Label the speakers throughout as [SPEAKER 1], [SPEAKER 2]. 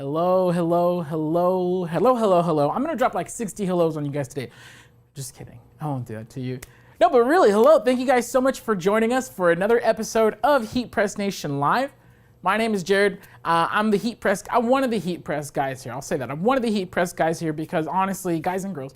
[SPEAKER 1] Hello, hello, hello, hello, hello, hello. I'm gonna drop like 60 hellos on you guys today. Just kidding, I won't do that to you. No, but really, hello. Thank you guys so much for joining us for another episode of HeatPress Nation Live. My name is Jared. I'm one of the HeatPress guys here. I'll say that. I'm one of the HeatPress guys here because honestly, guys and girls,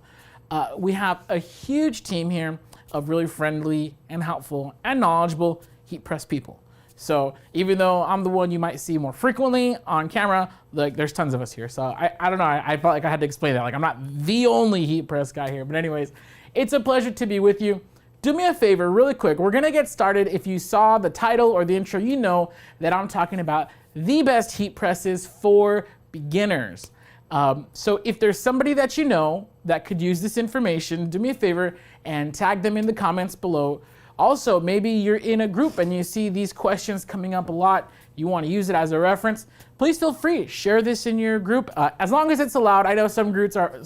[SPEAKER 1] we have a huge team here of really friendly and helpful and knowledgeable HeatPress people. So even though I'm the one you might see more frequently on camera, like there's tons of us here. So I don't know, I felt like I had to explain that. Like I'm not the only HeatPress guy here, but anyways, it's a pleasure to be with you. Do me a favor really quick. We're gonna get started. If you saw the title or the intro, you know that I'm talking about the best heat presses for beginners. So if there's somebody that you know that could use this information, do me a favor and tag them in the comments below. Also, maybe you're in a group and you see these questions coming up a lot. You want to use it as a reference. Please feel free, share this in your group as long as it's allowed. I know some groups are a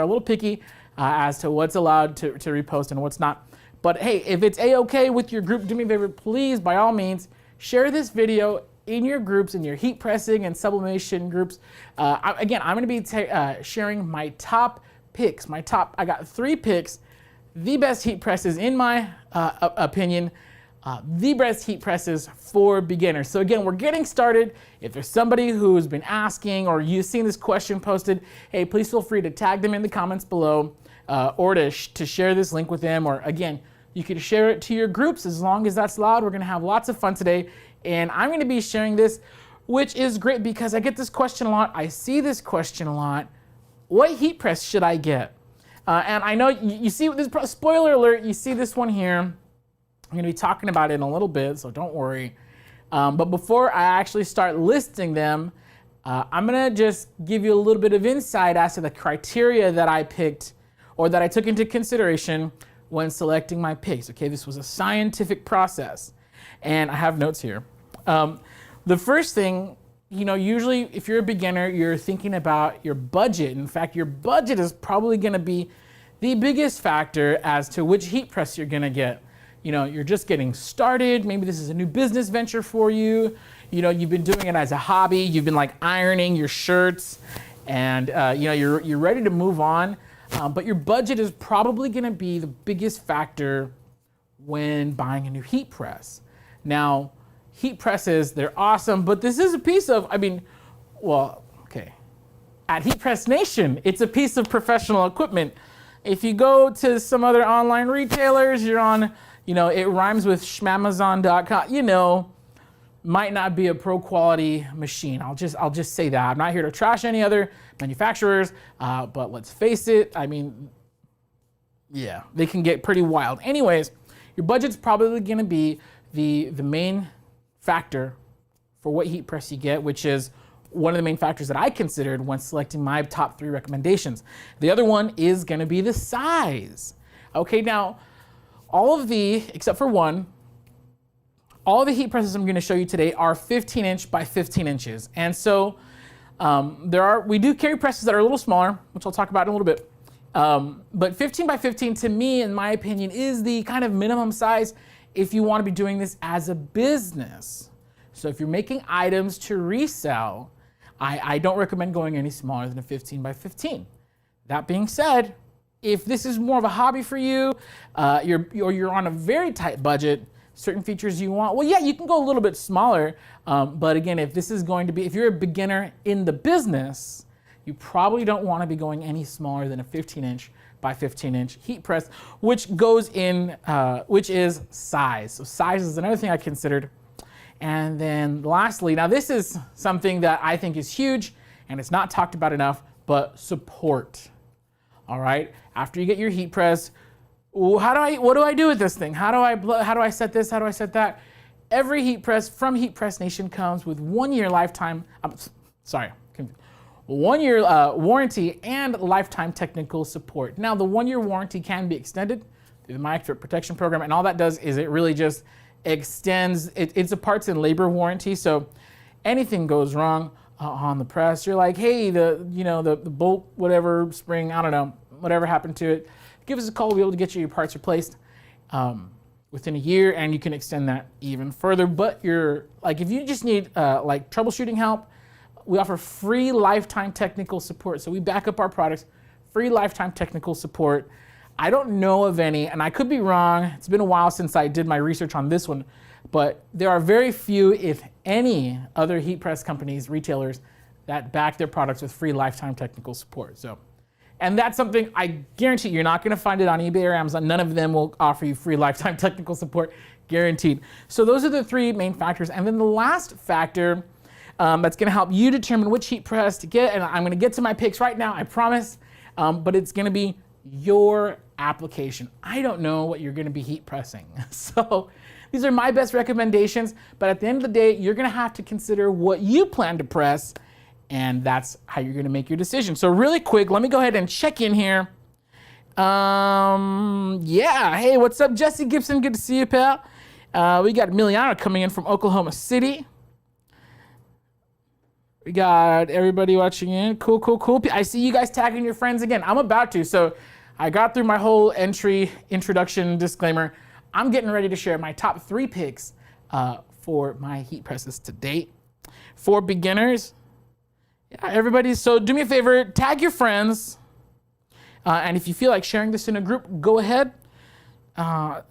[SPEAKER 1] little picky as to what's allowed to repost and what's not. But hey, if it's a-okay with your group, do me a favor, please, by all means, share this video in your groups, in your heat pressing and sublimation groups. Again, I'm going to be sharing my top picks. I got 3 picks. The best heat presses, in my opinion, the best heat presses for beginners. So again, we're getting started. If there's somebody who's been asking or you've seen this question posted, hey, please feel free to tag them in the comments below or to share this link with them. Or again, you can share it to your groups as long as that's allowed. We're gonna have lots of fun today. And I'm gonna be sharing this, which is great because I get this question a lot. I see this question a lot. What heat press should I get? And I know you see this, spoiler alert, you see this one here. I'm gonna be talking about it in a little bit, so don't worry. But before I actually start listing them, I'm gonna just give you a little bit of insight as to the criteria that I picked or that I took into consideration when selecting my picks. Okay, this was a scientific process. And I have notes here. The first thing, you know, usually if you're a beginner, you're thinking about your budget. In fact, your budget is probably gonna be the biggest factor as to which heat press you're gonna get. You know, you're just getting started. Maybe this is a new business venture for you. You know, you've been doing it as a hobby. You've been like ironing your shirts and you know, you're ready to move on. But your budget is probably gonna be the biggest factor when buying a new heat press. Now, heat presses, they're awesome, but this is a piece of, okay. At HeatPress Nation, it's a piece of professional equipment. If you go to some other online retailers, you're on, you know, it rhymes with schmamazon.com, you know, might not be a pro quality machine. I'll just say that. I'm not here to trash any other manufacturers, but let's face it, I mean, yeah, they can get pretty wild. Anyways, your budget's probably gonna be the main factor for what heat press you get, which is one of the main factors that I considered when selecting my top 3 recommendations. The other one is gonna be the size. Okay, now, all of the, except for one, all of the heat presses I'm gonna show you today are 15 inch by 15 inches. And so we do carry presses that are a little smaller, which I'll talk about in a little bit. But 15 by 15 to me, in my opinion, is the kind of minimum size if you want to be doing this as a business. So if you're making items to resell, I don't recommend going any smaller than a 15 by 15. That being said, if this is more of a hobby for you, you're on a very tight budget, certain features you want, well, yeah, you can go a little bit smaller. But again, if you're a beginner in the business, you probably don't want to be going any smaller than a 15 inch by 15 inch heat press, which is size. So size is another thing I considered. And then lastly, now this is something that I think is huge and it's not talked about enough, but support. All right, after you get your heat press, what do I do with this thing? How do I set this? How do I set that? Every heat press from HeatPress Nation comes with 1 year lifetime, 1 year warranty and lifetime technical support. Now, the 1 year warranty can be extended through the My Expert Protection Program, and all that does is it really just extends, it's a parts and labor warranty, so anything goes wrong on the press, you're like, hey, the bolt, whatever, spring, I don't know, whatever happened to it, give us a call, we'll be able to get you your parts replaced within a year, and you can extend that even further. But if you just need like troubleshooting help, we offer free lifetime technical support. So we back up our products, free lifetime technical support. I don't know of any, and I could be wrong. It's been a while since I did my research on this one, but there are very few, if any, other heat press companies, retailers, that back their products with free lifetime technical support. So, and that's something I guarantee you're not gonna find it on eBay or Amazon. None of them will offer you free lifetime technical support, guaranteed. So those are the three main factors. And then the last factor that's gonna help you determine which heat press to get, and I'm gonna get to my picks right now, I promise, but it's gonna be your application. I don't know what you're gonna be heat pressing. So these are my best recommendations, but at the end of the day, you're gonna have to consider what you plan to press, and that's how you're gonna make your decision. So really quick, let me go ahead and check in here. Yeah, hey, what's up, Jesse Gibson? Good to see you, pal. We got Emiliano coming in from Oklahoma City. We got everybody watching in. Cool, cool, cool. I see you guys tagging your friends again. I'm about to. So I got through my whole introduction disclaimer. I'm getting ready to share my top 3 picks for my heat presses to date. For beginners, yeah, everybody. So do me a favor, tag your friends. And if you feel like sharing this in a group, go ahead.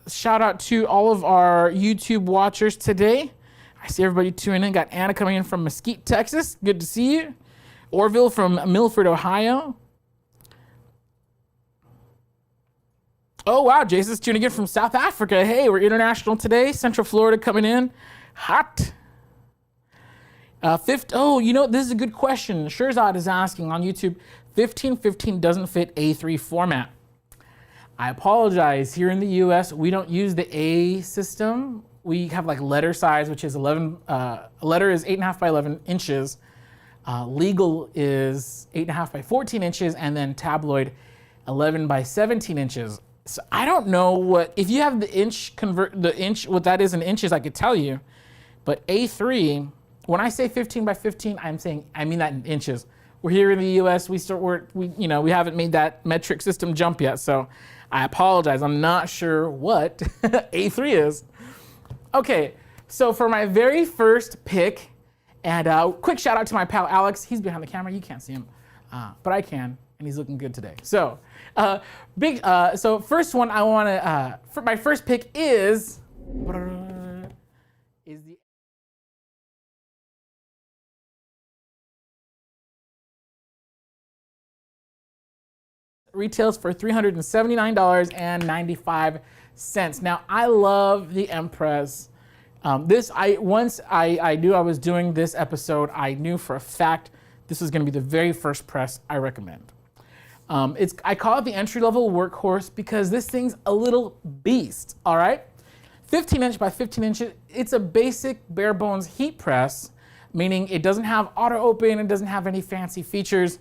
[SPEAKER 1] Shout out to all of our YouTube watchers today. I see everybody tuning in. Got Anna coming in from Mesquite, Texas. Good to see you. Orville from Milford, Ohio. Oh, wow. Jason's tuning in from South Africa. Hey, we're international today. Central Florida coming in. Hot. Oh, you know, this is a good question. Shirzad is asking on YouTube, 1515 doesn't fit A3 format. I apologize. Here in the US, we don't use the A system. We have like letter size, which is 11, a letter is 8.5 by 11 inches. Legal is 8.5 by 14 inches, and then tabloid 11 by 17 inches. So I don't know what, if you have the inch, what that is in inches, I could tell you. But A3, when I say 15 by 15, I mean that in inches. We're here in the US, we haven't made that metric system jump yet, so I apologize. I'm not sure what A3 is. Okay, so for my very first pick, and quick shout out to my pal Alex. He's behind the camera, you can't see him, but I can, and he's looking good today. So, so first one I wanna, for my first pick is the retails for $379.95. Now, I love the MPress. Once I knew I was doing this episode, I knew for a fact this was gonna be the very first press I recommend. I call it the entry-level workhorse because this thing's a little beast, all right? 15 inch by 15 inches, it's a basic bare bones heat press, meaning it doesn't have auto open, it doesn't have any fancy features.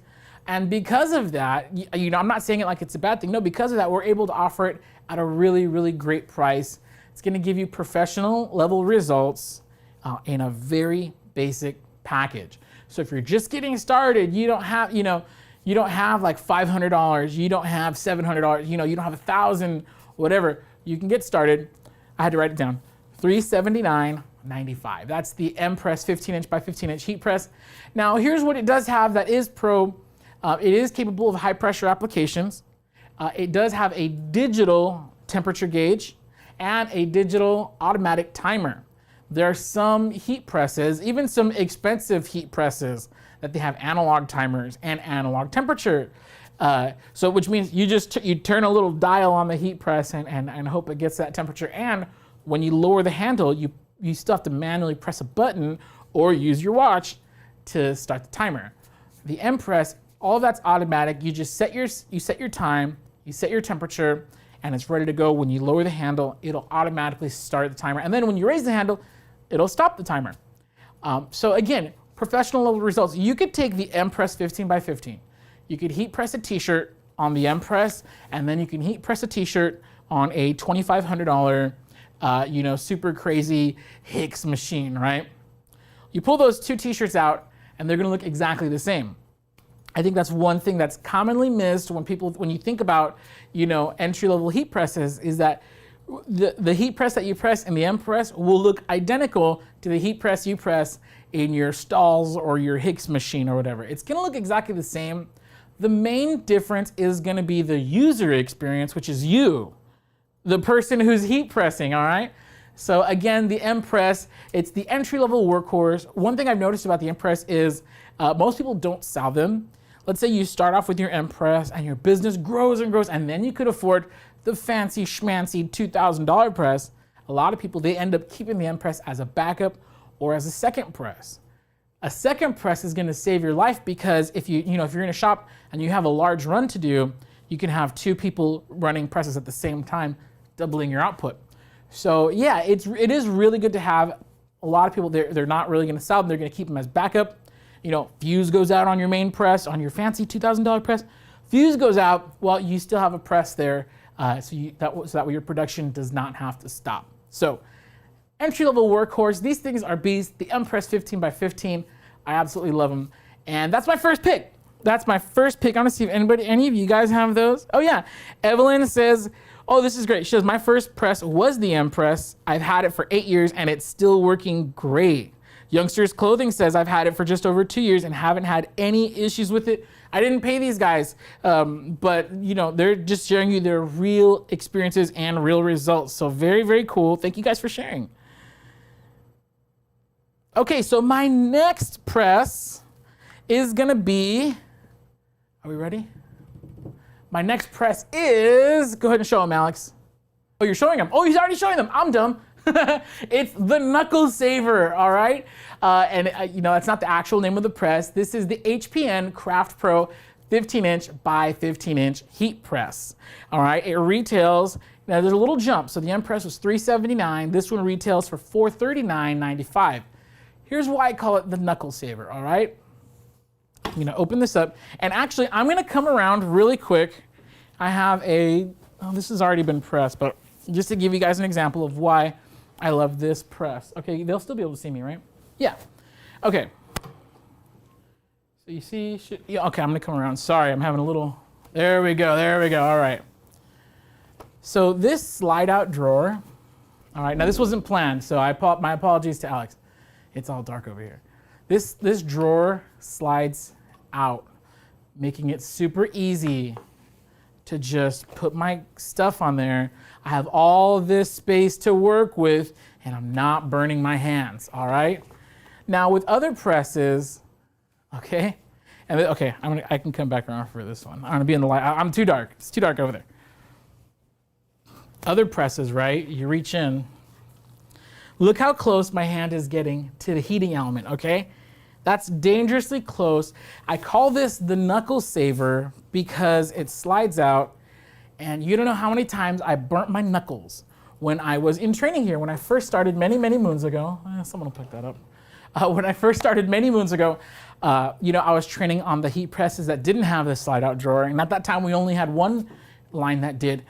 [SPEAKER 1] And because of that, you know, I'm not saying it like it's a bad thing. No, because of that, we're able to offer it at a really, really great price. It's gonna give you professional level results in a very basic package. So if you're just getting started, you don't have like $500, you don't have $700, you don't have $1,000, whatever. You can get started. I had to write it down. $379.95. That's the MPress 15 inch by 15 inch heat press. Now here's what it does have that is pro. It is capable of high pressure applications. It does have a digital temperature gauge and a digital automatic timer. There are some heat presses, even some expensive heat presses, that they have analog timers and analog temperature. So which means you turn a little dial on the heat press and hope it gets that temperature. And when you lower the handle, you still have to manually press a button or use your watch to start the timer. The MPress, all of that's automatic. You just set your time, you set your temperature, and it's ready to go. When you lower the handle, it'll automatically start the timer. And then when you raise the handle, it'll stop the timer. So again, professional level results. You could take the MPress 15 by 15. You could heat press a t-shirt on the MPress, and then you can heat press a t-shirt on a $2,500, super crazy Hicks machine, right? You pull those two t-shirts out, and they're gonna look exactly the same. I think that's one thing that's commonly missed when you think about, entry-level heat presses, is that the heat press that you press in the MPress will look identical to the heat press you press in your stalls or your Hicks machine or whatever. It's gonna look exactly the same. The main difference is gonna be the user experience, which is you, the person who's heat pressing, all right? So again, the MPress, it's the entry-level workhorse. One thing I've noticed about the MPress is most people don't sell them. Let's say you start off with your MPress and your business grows and grows, and then you could afford the fancy schmancy $2,000 press. A lot of people, they end up keeping the MPress as a backup or as a second press. A second press is gonna save your life because if you're in a shop and you have a large run to do, you can have two people running presses at the same time, doubling your output. So yeah, it is really good to have. A lot of people, they're not really gonna sell them, they're gonna keep them as backup. Fuse goes out on your main press, on your fancy $2,000 press. Fuse goes out, well, you still have a press there, so that way your production does not have to stop. So entry-level workhorse, these things are beasts. The MPress 15x15, I absolutely love them. And that's my first pick. That's my first pick. I want to see if any of you guys have those. Oh yeah, Evelyn says, oh, this is great. She says, my first press was the MPress. I've had it for 8 years and it's still working great. Youngsters Clothing says, I've had it for just over 2 years and haven't had any issues with it. I didn't pay these guys, but they're just sharing you their real experiences and real results. So very, very cool. Thank you guys for sharing. Okay, so my next press is gonna be, are we ready? My next press is, go ahead and show them, Alex. Oh, you're showing them. Oh, he's already showing them. I'm dumb. It's the Knuckle Saver, all right? It's not the actual name of the press. This is the HPN CraftPro 15-inch by 15-inch heat press, all right? It retails, now there's a little jump. So the MPress was $379. This one retails for $439.95. Here's why I call it the Knuckle Saver, all right? I'm gonna open this up, and actually I'm gonna come around really quick. I have this has already been pressed, but just to give you guys an example of why I love this press. Okay, they'll still be able to see me, right? Yeah, okay. So you see, yeah, okay, I'm gonna come around. Sorry, I'm having a little, there we go, all right. So this slide out drawer, all right, now this wasn't planned, so my apologies to Alex. It's all dark over here. This drawer slides out, making it super easy to just put my stuff on there. I have all this space to work with and I'm not burning my hands, all right? Now with other presses, okay, I can come back around for this one. I'm gonna be in the light, I'm too dark, it's too dark over there. Other presses, right, you reach in, look how close my hand is getting to the heating element, okay? That's dangerously close. I call this the Knuckle Saver because it slides out, and you don't know how many times I burnt my knuckles when I was in training here. When I first started many, many moons ago, someone will pick that up. When I first started many moons ago, I was training on the heat presses that didn't have this slide out drawer, and at that time we only had one line that did.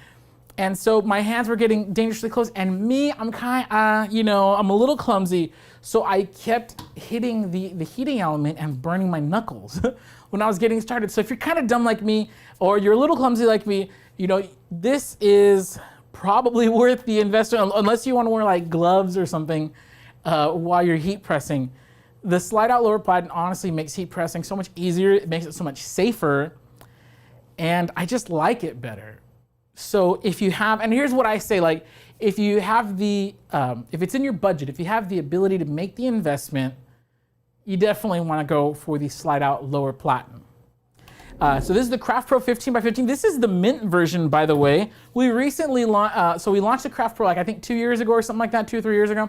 [SPEAKER 1] And so my hands were getting dangerously close, and me, I'm I'm a little clumsy, so I kept hitting the heating element and burning my knuckles when I was getting started. So if you're kind of dumb like me, or you're a little clumsy like me, this is probably worth the investment, unless you want to wear like gloves or something while you're heat pressing. The slide out lower pad honestly makes heat pressing so much easier, it makes it so much safer, and I just like it better. So if you have, and here's what I say, like, if you have if it's in your budget, if you have the ability to make the investment, you definitely want to go for the slide out lower platinum. So this is the CraftPro 15x15. This is the mint version, by the way. We recently launched, we launched the CraftPro like I think 2 years ago or something like that, 2 or 3 years ago.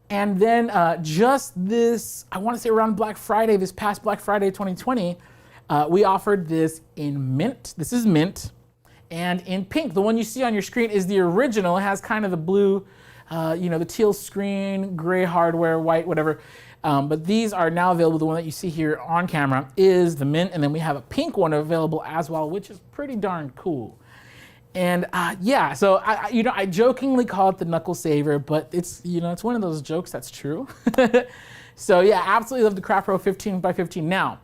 [SPEAKER 1] And then just this, I want to say around Black Friday, this past Black Friday 2020, we offered this in mint. This is mint. And in pink, the one you see on your screen is the original. It has kind of the blue, the teal screen, gray hardware, white, whatever. But these are now available. The one that you see here on camera is the mint, and then we have a pink one available as well, which is pretty darn cool. And so I jokingly call it the Knuckle Saver, but it's it's one of those jokes that's true. So yeah, absolutely love the CraftPro 15x15. Now,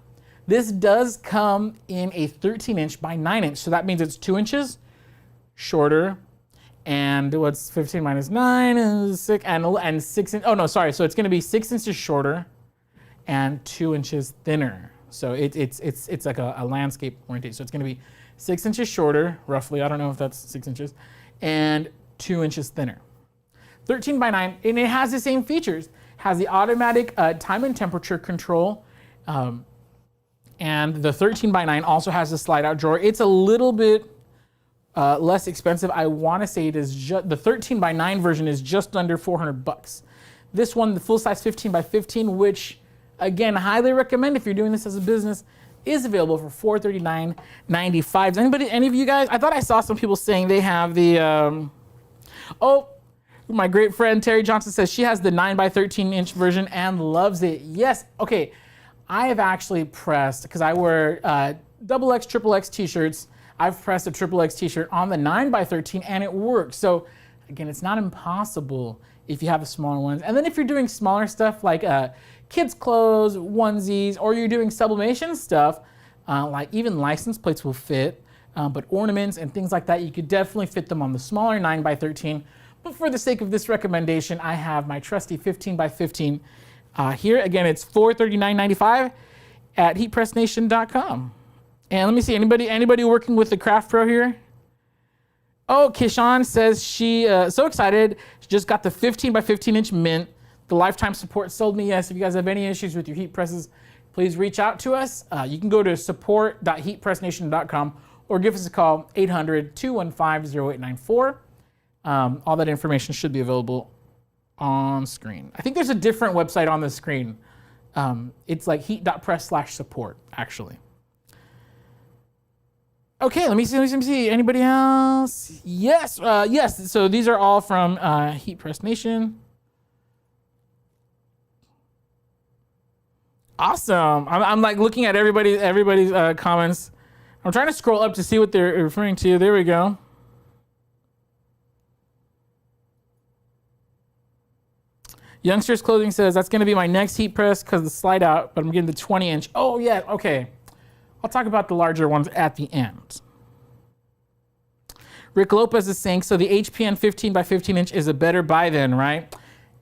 [SPEAKER 1] this does come in a 13-inch by 9-inch, so that means it's 2 inches shorter. And what's 15 minus 9 is 6, and 6 inches. Oh no, sorry. So it's going to be 6 inches shorter, and 2 inches thinner. So it's like a landscape orientation. So it's gonna be 6 inches shorter, roughly. I don't know if that's 6 inches, and 2 inches thinner. 13 by 9, and it has the same features. Has the automatic time and temperature control, and the 13 by 9 also has a slide out drawer. It's a little bit less expensive. I want to say it is the 13 by 9 version is just under $400. This one, the full size 15 by 15, which again, highly recommend if you're doing this as a business, is available for $439.95. Any of you guys? I thought I saw some people saying they have the. Oh, my great friend Terry Johnson says she has the 9 by 13 inch version and loves it. Yes. Okay. I have actually pressed, because I wear XX, XXX t-shirts. I've pressed a XXX t-shirt on the 9 by 13 and it works. So again, it's not impossible if you have the smaller ones. And then if you're doing smaller stuff like kids' clothes, onesies, or you're doing sublimation stuff, like even license plates will fit, but ornaments and things like that, you could definitely fit them on the smaller 9 by 13. But for the sake of this recommendation, I have my trusty 15 by 15 here. Again, it's $439.95 at heatpressnation.com. And let me see, anybody working with the CraftPro here? Oh, Kishan says she so excited. She just got the 15 by 15 inch mint. The lifetime support sold me. Yes, if you guys have any issues with your heat presses, please reach out to us. You can go to support.heatpressnation.com or give us a call, 800-215-0894. All that information should be available on screen. I think there's a different website on the screen. It's like heat.press/support, actually. Okay, let me see. Anybody else? Yes, yes. So these are all from Heat Press Nation. Awesome. I'm like looking at everybody's comments. I'm trying to scroll up to see what they're referring to. There we go. Youngsters Clothing says that's going to be my next heat press because the slide out, but I'm getting the 20 inch. Oh yeah, okay. I'll talk about the larger ones at the end. Rick Lopez is saying, so the HPN 15 by 15 inch is a better buy then, right?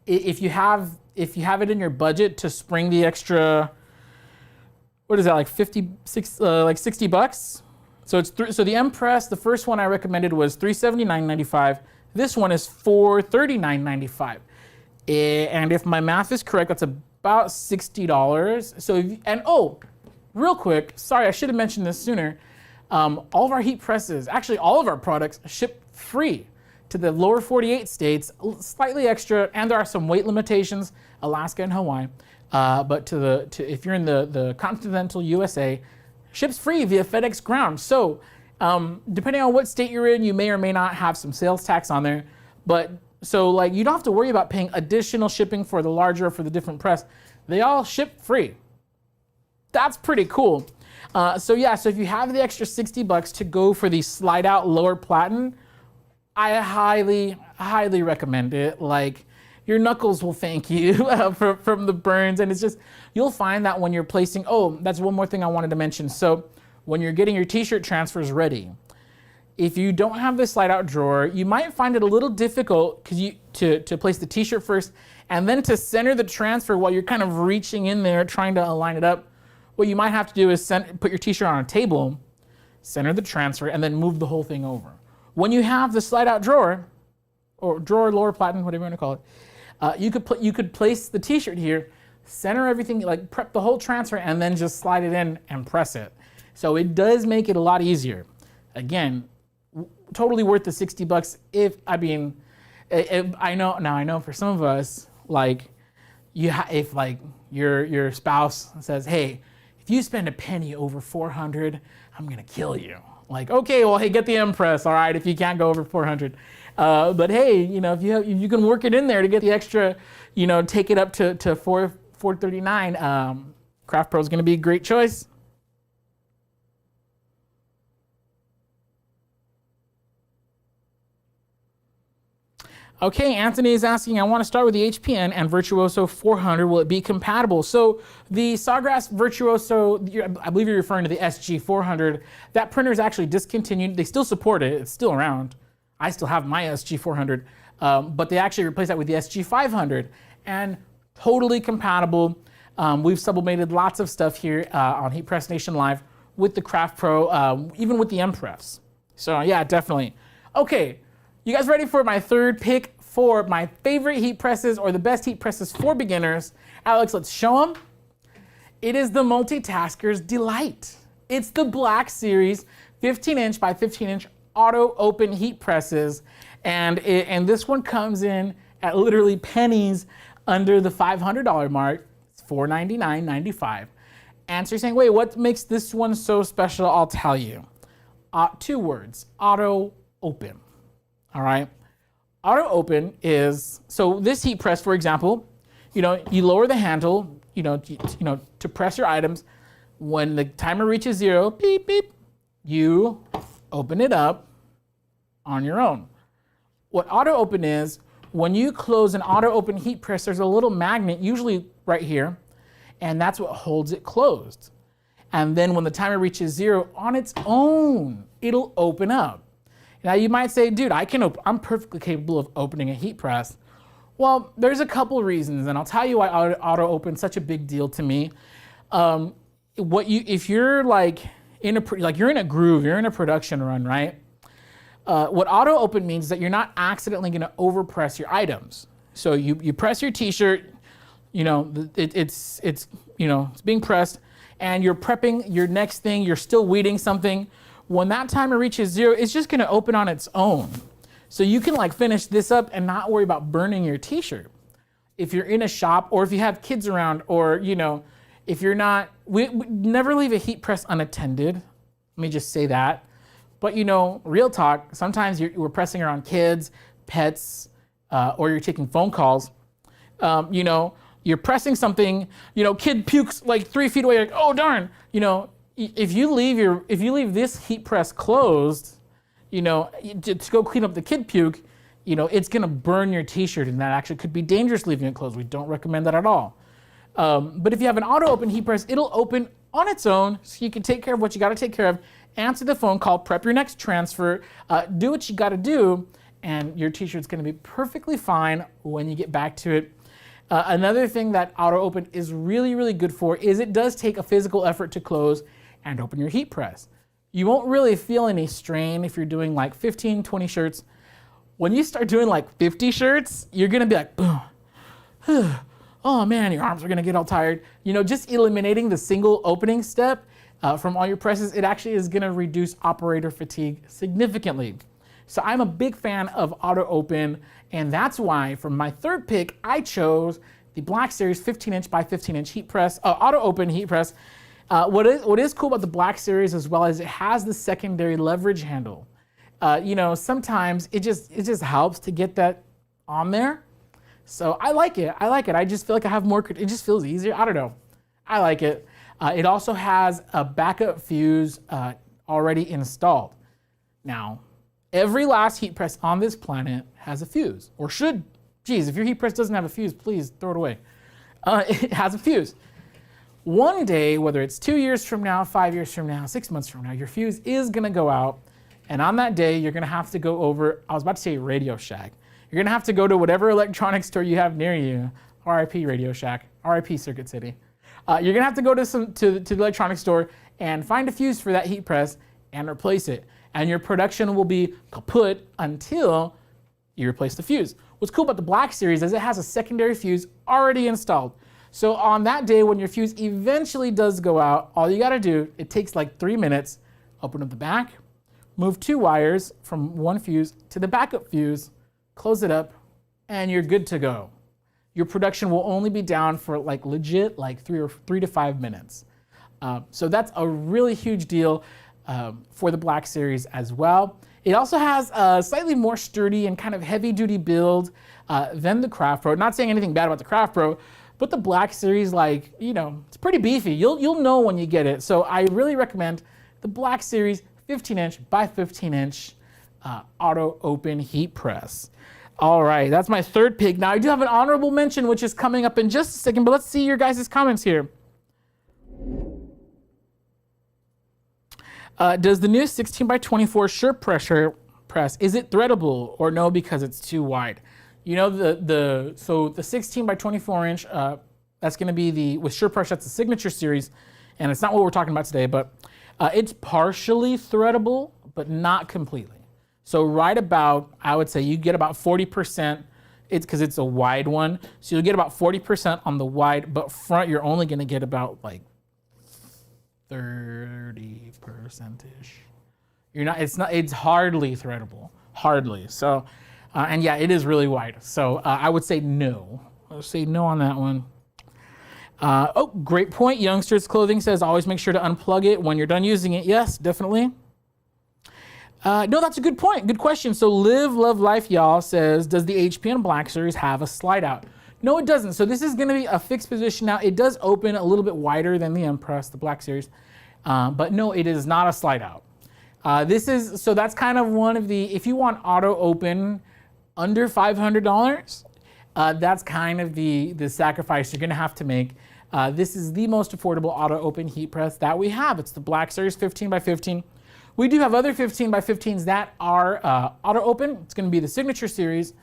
[SPEAKER 1] If you have it in your budget to spring the extra, what is that, like 56, like $60? So so the MPress, the first one I recommended was $379.95. This one is $439.95. And if my math is correct, that's about $60. So, real quick, sorry, I should have mentioned this sooner. All of our heat presses, actually all of our products, ship free to the lower 48 states, slightly extra, and there are some weight limitations, Alaska and Hawaii. But if you're in the continental USA, ships free via FedEx Ground. So depending on what state you're in, you may or may not have some sales tax on there. But so like you don't have to worry about paying additional shipping for the larger, for the different press. They all ship free. That's pretty cool. So if you have the extra $60 to go for the slide out lower platen, I highly, highly recommend it. Like your knuckles will thank you from the burns. And it's just, you'll find that when you're placing, that's one more thing I wanted to mention. So when you're getting your t-shirt transfers ready, if you don't have the slide out drawer, you might find it a little difficult to place the t-shirt first and then to center the transfer while you're kind of reaching in there trying to align it up. What you might have to do is put your t-shirt on a table, center the transfer, and then move the whole thing over. When you have the slide out drawer, or drawer, lower platen, whatever you want to call it, you could place the t-shirt here, center everything, like prep the whole transfer, and then just slide it in and press it. So it does make it a lot easier. Again, totally worth the $60. I know for some of us, like if like your spouse says, hey, if you spend a penny over 400, I'm gonna kill you. Like, okay, well, hey, get the MPress, all right, if you can't go over 400. But hey, if you can work it in there to get the extra, take it up to $439. CraftPro is gonna be a great choice. Okay, Anthony is asking, I want to start with the HPN and Virtuoso 400. Will it be compatible? So the Sawgrass Virtuoso, I believe you're referring to the SG 400. That printer is actually discontinued. They still support it. It's still around. I still have my SG 400, but they actually replaced that with the SG 500 and totally compatible. We've sublimated lots of stuff here on Heat Press Nation Live with the CraftPro, even with the MPress. So yeah, definitely. Okay, you guys ready for my third pick for my favorite heat presses or the best heat presses for beginners? Alex, let's show them. It is the multitasker's delight. It's the Black Series 15-inch by 15-inch auto open heat presses. And this one comes in at literally pennies under the $500 mark. It's $499.95. And so you're saying, wait, what makes this one so special? I'll tell you. 2 words, auto open. All right. Auto open is, so this heat press, for example, you lower the handle, to press your items. When the timer reaches 0, beep, beep, you open it up on your own. What auto open is, when you close an auto open heat press, there's a little magnet, usually right here, and that's what holds it closed. And then when the timer reaches 0, on its own, it'll open up. Now you might say, dude, I'm perfectly capable of opening a heat press. Well, there's a couple reasons, and I'll tell you why auto open is such a big deal to me. If you're like you're in a groove, you're in a production run, right? What auto open means is that you're not accidentally going to overpress your items. So you press your t-shirt, it's being pressed, and you're prepping your next thing, you're still weeding something. When that timer reaches 0, it's just going to open on its own. So you can finish this up and not worry about burning your t-shirt. If you're in a shop, or if you have kids around, or if you're not, we never leave a heat press unattended. Let me just say that. But real talk, sometimes we're pressing around kids, pets, or you're taking phone calls. You're pressing something, kid pukes 3 feet away, oh darn. If you leave this heat press closed, to go clean up the kid puke, it's gonna burn your t-shirt, and that actually could be dangerous leaving it closed. We don't recommend that at all. But if you have an auto open heat press, it'll open on its own, so you can take care of what you gotta take care of, answer the phone call, prep your next transfer, do what you gotta do, and your t-shirt's gonna be perfectly fine when you get back to it. Another thing that auto open is really, really good for is it does take a physical effort to close and open your heat press. You won't really feel any strain if you're doing 15, 20 shirts. When you start doing 50 shirts, you're gonna be like, boom, oh man, your arms are gonna get all tired. Just eliminating the single opening step from all your presses, it actually is gonna reduce operator fatigue significantly. So I'm a big fan of auto open, and that's why for my third pick, I chose the Black Series 15-inch by 15-inch heat press, auto open heat press. What is cool about the Black Series as well is it has the secondary leverage handle. Sometimes it just helps to get that on there. So I like it. I just feel like I have more, it just feels easier. I don't know. I like it. It also has a backup fuse already installed. Now, every last heat press on this planet has a fuse, or should. Geez, if your heat press doesn't have a fuse, please throw it away. It has a fuse. One day, whether it's 2 years from now, 5 years from now, 6 months from now, your fuse is gonna go out. And on that day, you're gonna have to go over, I was about to say Radio Shack. You're gonna have to go to whatever electronics store you have near you, RIP Radio Shack, RIP Circuit City. You're gonna have to go to the electronics store and find a fuse for that heat press and replace it. And your production will be kaput until you replace the fuse. What's cool about the Black Series is it has a secondary fuse already installed. So on that day when your fuse eventually does go out, all you gotta do, it takes 3 minutes, open up the back, move 2 wires from one fuse to the backup fuse, close it up, and you're good to go. Your production will only be down for legit 3 to 5 minutes. So that's a really huge deal for the Black Series as well. It also has a slightly more sturdy and kind of heavy duty build than the CraftPro. Not saying anything bad about the CraftPro, but the Black Series, it's pretty beefy. You'll know when you get it. So I really recommend the Black Series 15-inch by 15-inch auto open heat press. All right, that's my third pick. Now I do have an honorable mention, which is coming up in just a second, but let's see your guys' comments here. Does the new 16 by 24 shirt press, is it threadable or no because it's too wide? So the 16 by 24 inch That's gonna be with SurePrush, that's the signature series, and it's not what we're talking about today, but it's partially threadable, but not completely. So right about, I would say you get about 40%, it's because it's a wide one, so you'll get about 40% on the wide, but front you're only gonna get about like 30%-ish. It's hardly threadable, hardly. So, and yeah, it is really wide. So I would say no. I'll say no on that one. Oh, great point. Youngsters Clothing says, always make sure to unplug it when you're done using it. Yes, definitely. No, that's a good point. Good question. So Live, Love, Life, y'all says, does the HPN Black Series have a slide out? No, it doesn't. So this is going to be a fixed position now. It does open a little bit wider than the MPress, the Black Series. But no, it is not a slide out. So that's kind of one of the, if you want auto open under $500, that's kind of the sacrifice you're going to have to make. This is the most affordable auto open heat press that we have. It's the Black Series 15x15. We do have other 15x15s that are auto open. It's going to be the Signature Series,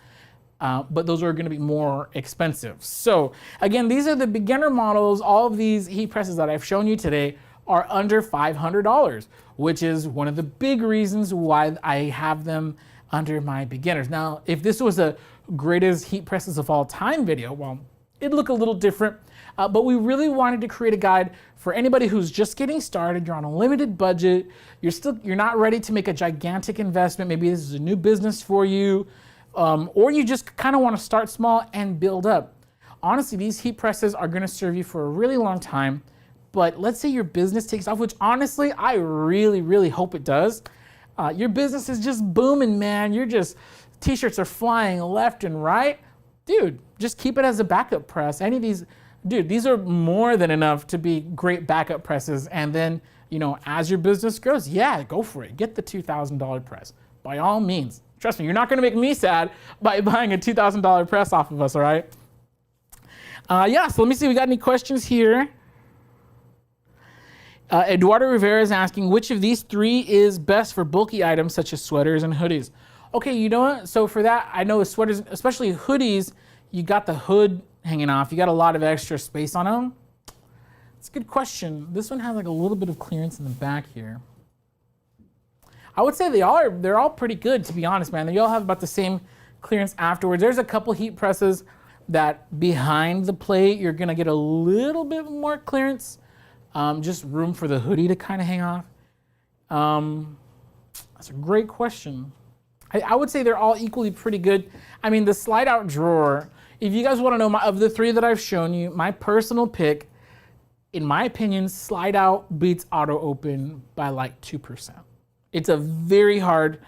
[SPEAKER 1] but those are going to be more expensive. So again, these are the beginner models. All of these heat presses that I've shown you today are under $500, which is one of the big reasons why I have them under my beginners. Now, if this was a greatest heat presses of all time video, well, it'd look a little different. But we really wanted to create a guide for anybody who's just getting started, you're on a limited budget, you're not ready to make a gigantic investment, maybe this is a new business for you, or you just kind of want to start small and build up. Honestly, these heat presses are going to serve you for a really long time, but let's say your business takes off, which honestly, I really, really hope it does. Your business is just booming, man. T-shirts are flying left and right. Dude, just keep it as a backup press. Any of these, dude, these are more than enough to be great backup presses. And then, as your business grows, yeah, go for it. Get the $2,000 press. By all means. Trust me, you're not gonna make me sad by buying a $2,000 press off of us, all right? Yeah, so let me see, we got any questions here? Eduardo Rivera is asking, which of these three is best for bulky items such as sweaters and hoodies? Okay, you know what? So for that, I know with sweaters, especially hoodies, you got the hood hanging off. You got a lot of extra space on them. It's a good question. This one has like a little bit of clearance in the back here. I would say they're all pretty good, to be honest, man. They all have about the same clearance afterwards. There's a couple heat presses that behind the plate, you're gonna get a little bit more clearance. Just room for the hoodie to kind of hang off. That's a great question. I would say they're all equally pretty good. I mean, the slide out drawer, if you guys want to know of the three that I've shown you, my personal pick, in my opinion, slide out beats auto open by like 2%. It's a very hard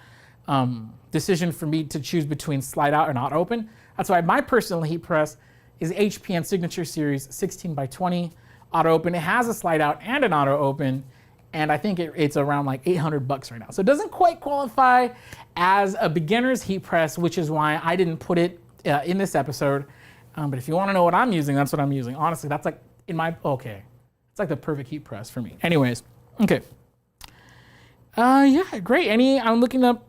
[SPEAKER 1] decision for me to choose between slide out and auto open. That's why my personal heat press is HPN Signature Series 16x20 auto open. It has a slide out and an auto open, and I think it's around like $800 right now. So it doesn't quite qualify as a beginner's heat press, which is why I didn't put it in this episode. But if you want to know what I'm using, that's what I'm using. Honestly, that's like it's like the perfect heat press for me. Anyways, okay. Yeah, great. I'm looking up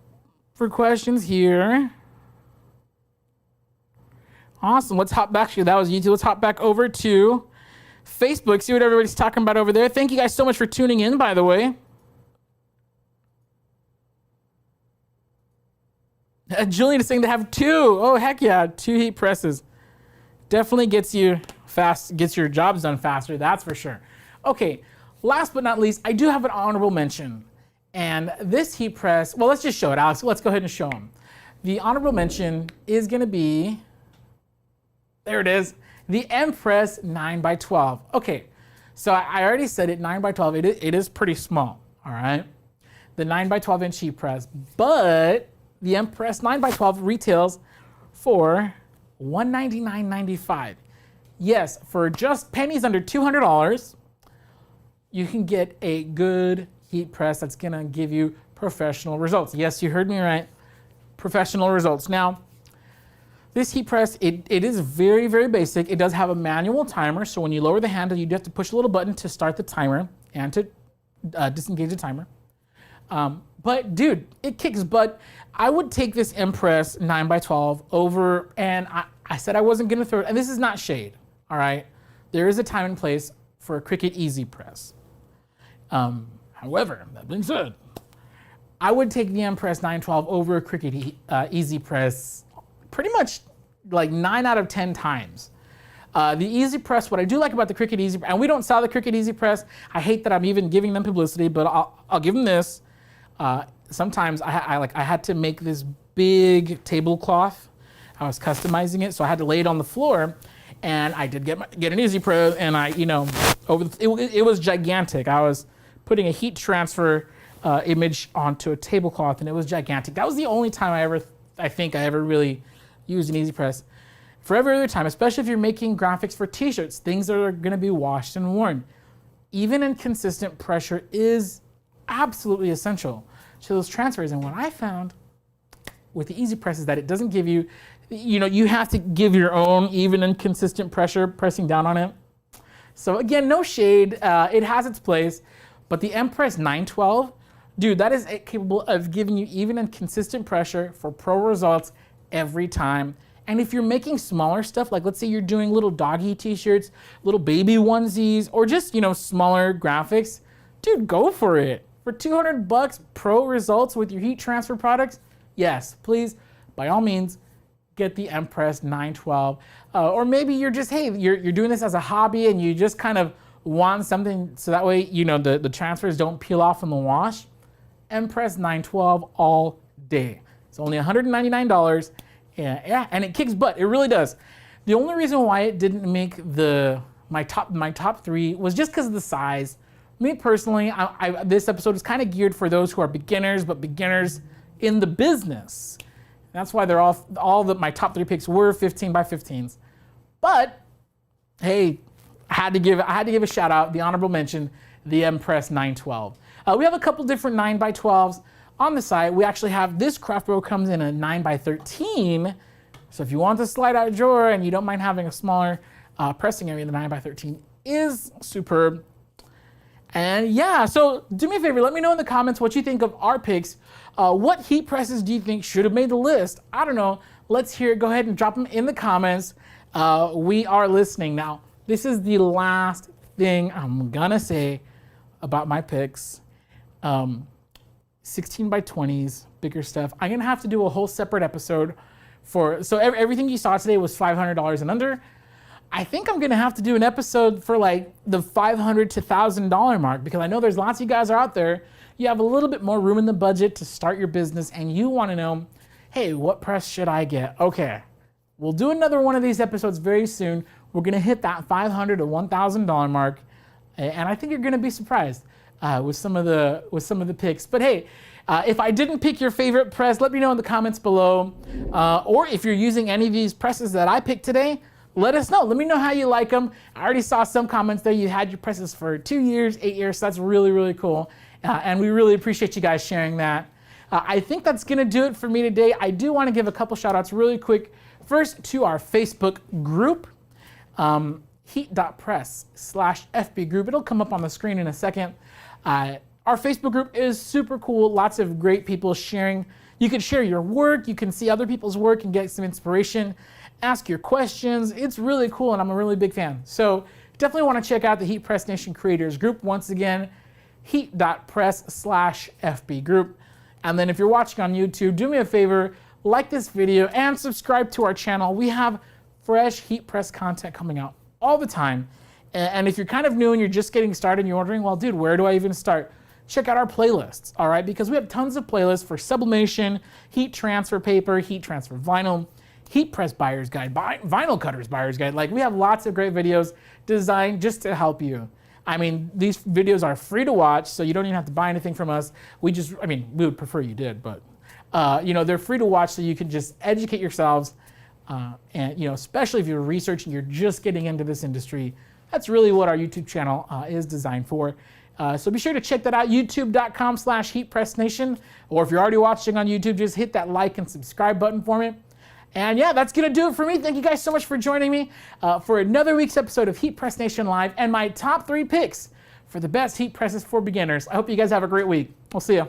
[SPEAKER 1] for questions here. Awesome. Let's hop back. That was YouTube. Let's hop back over to Facebook, see what everybody's talking about over there. Thank you guys so much for tuning in, by the way. Julian is saying they have two. Oh, heck yeah, 2 heat presses. Definitely gets your jobs done faster, that's for sure. Okay, last but not least, I do have an honorable mention. And this heat press, well, let's just show it, Alex. Let's go ahead and show them. The honorable mention is gonna be, there it is, the MPress 9x12. Okay, so I already said it, 9x12, it is pretty small, all right? The 9x12 inch heat press, but the MPress 9x12 retails for $199.95. Yes, for just pennies under $200, you can get a good heat press that's gonna give you professional results. Yes, you heard me right, professional results. Now, this heat press, it is very, very basic. It does have a manual timer, so when you lower the handle, you have to push a little button to start the timer and to disengage the timer. But dude, it kicks butt. I would take this MPress 9x12 over, and I said I wasn't gonna throw it, and this is not shade, all right? there is a time and place for a Cricut Easy Press. However, that being said, I would take the MPress 912 over a Cricut Easy Press pretty much like 9 out of 10 times. The Easy Press, what I do like about the Cricut Easy, and we don't sell the Cricut Easy Press. I hate that I'm even giving them publicity, but I'll give them this. Sometimes I had to make this big tablecloth. I was customizing it, so I had to lay it on the floor, and I did get an Easy Press, and it was gigantic. I was putting a heat transfer image onto a tablecloth, and it was gigantic. That was the only time I think I ever really used an Easy Press. For every other time, especially if you're making graphics for t-shirts, things that are gonna be washed and worn, even inconsistent pressure is absolutely essential to those transfers. And what I found with the Easy Press is that it doesn't give you, you have to give your own even and consistent pressure pressing down on it. So again, no shade, it has its place, but the MPress 912, dude, that is capable of giving you even and consistent pressure for pro results every time. And if you're making smaller stuff, like let's say you're doing little doggy t-shirts, little baby onesies, or just, smaller graphics, dude, go for it. For $200 pro results with your heat transfer products, yes, please, by all means, get the MPress 912. Or maybe you're just, hey, you're doing this as a hobby and you just kind of want something so that way, the transfers don't peel off in the wash. MPress 912 all day. It's only $199. Yeah, and it kicks butt. It really does. The only reason why it didn't make my top 3 was just because of the size. Me personally, this episode is kind of geared for those who are beginners, but beginners in the business. That's why they're my top 3 picks were 15 by 15s. But hey, I had to give a shout out, the honorable mention, the MPress 912. We have a couple different 9 by 12s. On the side, we actually have this CraftPro comes in a 9 by 13. So if you want to slide out drawer and you don't mind having a smaller pressing area, the 9 by 13 is superb. And yeah, so do me a favor, let me know in the comments what you think of our picks. What heat presses do you think should have made the list? I don't know. Let's hear it. Go ahead and drop them in the comments. We are listening. Now, this is the last thing I'm gonna say about my picks. 16 by 20s, bigger stuff. I'm gonna have to do a whole separate episode so everything you saw today was $500 and under. I think I'm gonna have to do an episode for like the $500 to $1,000 mark, because I know there's lots of you guys are out there. You have a little bit more room in the budget to start your business and you wanna know, hey, what press should I get? Okay, we'll do another one of these episodes very soon. We're gonna hit that $500 to $1,000 mark, and I think you're gonna be surprised with some of the picks. But hey, if I didn't pick your favorite press, let me know in the comments below. Or if you're using any of these presses that I picked today, let us know. Let me know how you like them. I already saw some comments there. You had your presses for 2 years, 8 years. So that's really, really cool. And we really appreciate you guys sharing that. I think that's gonna do it for me today. I do wanna give a couple shout outs really quick. First to our Facebook group, heat.press/FB group. It'll come up on the screen in a second. Our Facebook group is super cool. Lots of great people sharing. You can share your work. You can see other people's work and get some inspiration. Ask your questions. It's really cool, and I'm a really big fan. So definitely want to check out the Heat Press Nation Creators group. Once again, heat.press/FB group. And then if you're watching on YouTube, do me a favor, like this video and subscribe to our channel. We have fresh heat press content coming out all the time. And if you're kind of new and you're just getting started and you're wondering, well, dude, where do I even start? Check out our playlists, all right? Because we have tons of playlists for sublimation, heat transfer paper, heat transfer vinyl, heat press buyer's guide, vinyl cutters buyer's guide. Like, we have lots of great videos designed just to help you. I mean, these videos are free to watch, so you don't even have to buy anything from us. We would prefer you did, but they're free to watch, so you can just educate yourselves. And especially if you're researching, you're just getting into this industry. That's really what our YouTube channel is designed for. So be sure to check that out, youtube.com/HeatPressNation. Or if you're already watching on YouTube, just hit that like and subscribe button for me. And yeah, that's gonna do it for me. Thank you guys so much for joining me for another week's episode of Heat Press Nation Live and my top 3 picks for the best heat presses for beginners. I hope you guys have a great week. We'll see ya.